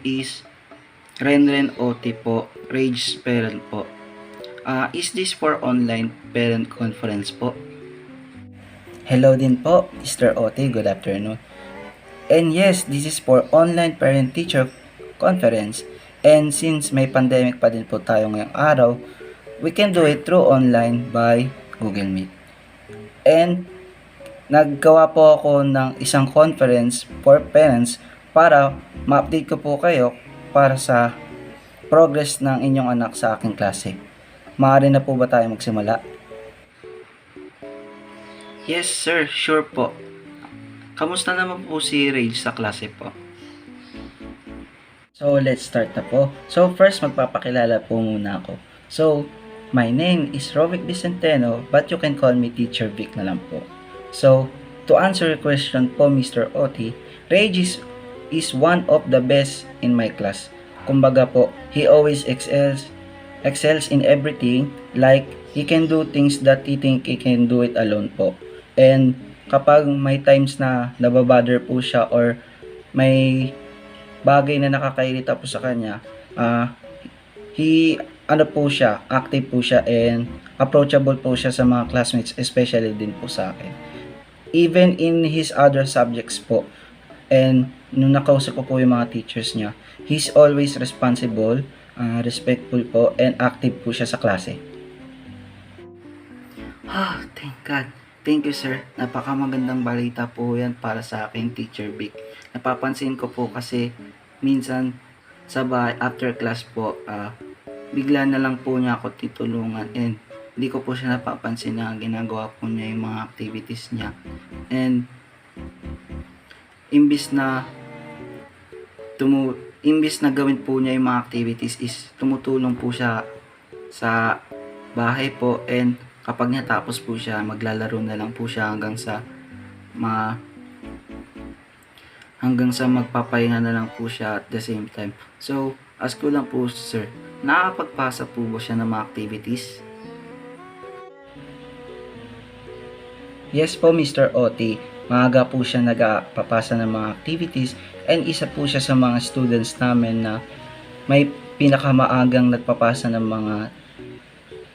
is Renren OT po, Rage Parent po. Is this for online parent conference po? Hello din po, Mr. OT. Good afternoon. And yes, this is for online parent-teacher conference. And since may pandemic pa din po tayo ngayong araw, we can do it through online by Google Meet. And naggawa po ako ng isang conference for parents para ma-update ko po kayo para sa progress ng inyong anak sa aking klase. Maaari na po ba tayo magsimula? Yes sir, sure po. Kamusta naman po si Rage sa klase po? So, let's start na po. So, first, magpapakilala po muna ako. So, my name is Rovic Vicenteno, but you can call me Teacher Vic na lang po. So, to answer your question po, Mr. Oti, Rage is one of the best in my class. Kumbaga po, he always excels in everything, like, he can do things that he think he can do it alone po. And, kapag may times na nababother po siya or may bagay na nakakairita po sa kanya, active po siya and approachable po siya sa mga classmates, especially din po sa akin. Even in his other subjects po, and nung nakausap ko po yung mga teachers niya, he's always responsible, respectful po, and active po siya sa klase. Thank God. Thank you sir. Napakamagandang balita po yan para sa akin, Teacher Vic. Napapansin ko po kasi minsan sa bahay after class po, bigla na lang po niya ako titulungan and hindi ko po siya napapansin na ginagawa po niya yung mga activities niya. And imbis na gawin po niya yung mga activities is tumutulong po siya sa bahay po, and kapag natapos po siya, maglalaro na lang po siya hanggang sa magpapahinga na lang po siya at the same time. So, ask ko lang po sir, nakakapagpasa po ba siya ng mga activities? Yes po, Mr. Oti. Maaga po siya nagpapasa ng mga activities, and isa po siya sa mga students namin na may pinakamaagang nagpapasa ng mga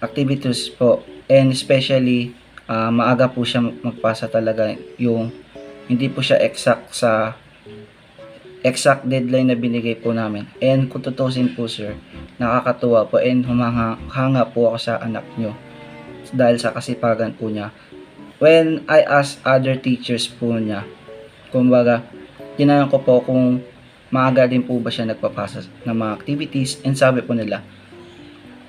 activities po. And especially, maaga po siya magpasa talaga, yung hindi po siya exact deadline na binigay po namin. And kung tutusin po sir, nakakatuwa po and humahanga po ako sa anak nyo dahil sa kasipagan po niya. When I asked other teachers po niya, kumbaga, tinanong ko po kung maaga din po ba siya nagpapasa ng mga activities, and sabi po nila,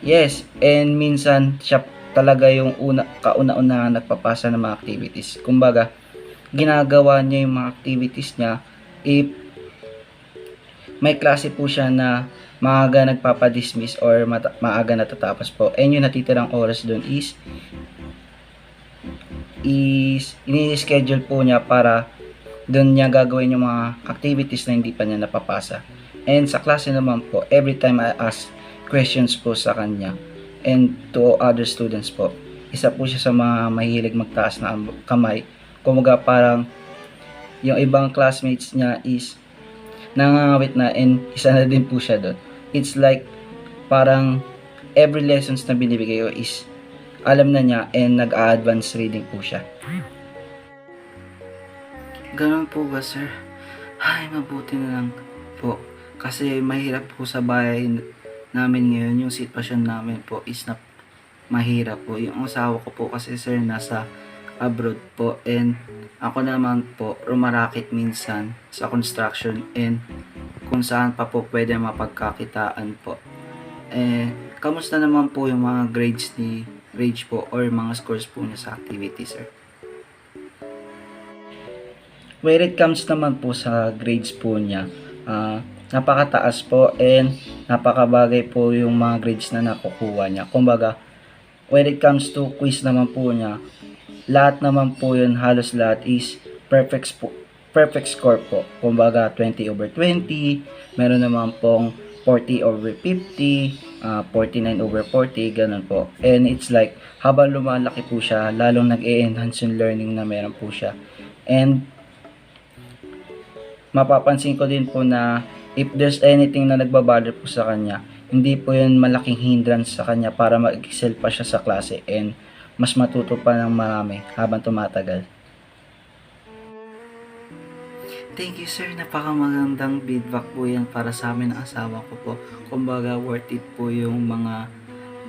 yes, and minsan siya talaga yung kauna-una nagpapasa ng mga activities. Kumbaga, ginagawa niya yung mga activities niya if may klase po siya na maaga nagpapadismiss or maaga natatapos po. And yung natitirang oras doon is ini-schedule po niya para doon niya gagawin yung mga activities na hindi pa niya napapasa. And sa klase naman po, every time I ask questions po sa kanya and to other students po, isa po siya sa mga mahilig magtaas na kamay. Kumbaga parang yung ibang classmates niya is nangangawit na, and isa na din po siya doon. It's like parang every lessons na binibigay ko is alam na niya, and nag-a-advance reading po siya. Ganun po ba sir? Ay, mabuti na lang po. Kasi mahirap po sa bahay namin ngayon, yung sitwasyon namin po is na mahirap po. Yung asawa ko po kasi sir nasa abroad po, and ako naman po rumarakit minsan sa construction and kung saan pa po pwede mapagkakitaan po. Kamusta naman po yung mga grades ni Rage po or mga scores po niya sa activity sir? When it comes naman po sa grades po niya, napakataas po and napakabagay po yung mga grades na nakukuha niya. Kumbaga, when it comes to quiz naman po niya, lahat naman po yun, halos lahat is perfect score po. Kumbaga, 20/20, meron naman pong 40/50, 49/40, ganun po. And it's like, habang lumalaki po siya, lalong nag-e-enhance yung learning na meron po siya. And mapapansin ko din po na if there's anything na nagbabother po sa kanya, hindi po yun malaking hindrance sa kanya para mag-excel pa siya sa klase and mas matuto pa ng marami habang tumatagal. Thank you sir, napakamagandang feedback po yan para sa amin ng asawa ko po. Kumbaga worth it po yung mga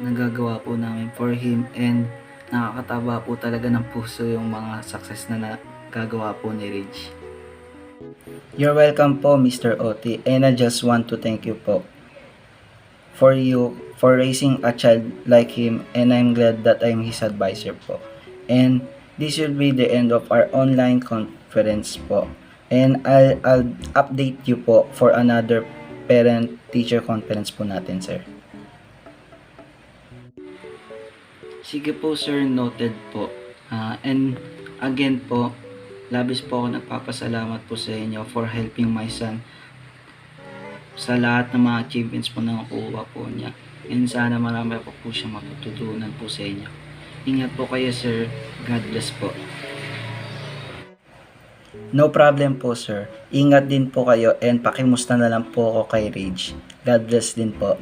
nagagawa po namin for him and nakakataba po talaga ng puso yung mga success na nagagawa po ni Ridge. You're welcome po, Mr. Oti, and I just want to thank you po for raising a child like him, and I'm glad that I'm his advisor po. And this will be the end of our online conference po. And I'll update you po for another parent-teacher conference po natin, sir. Sige po sir, noted po. And again po, labis po ako nagpapasalamat po sa inyo for helping my son sa lahat ng mga achievements po na nakuha po niya. And sana marami pa po siyang matututunan po sa inyo. Ingat po kayo sir. God bless po. No problem po, sir. Ingat din po kayo and pakimusta na lang po ako kay Rage. God bless din po.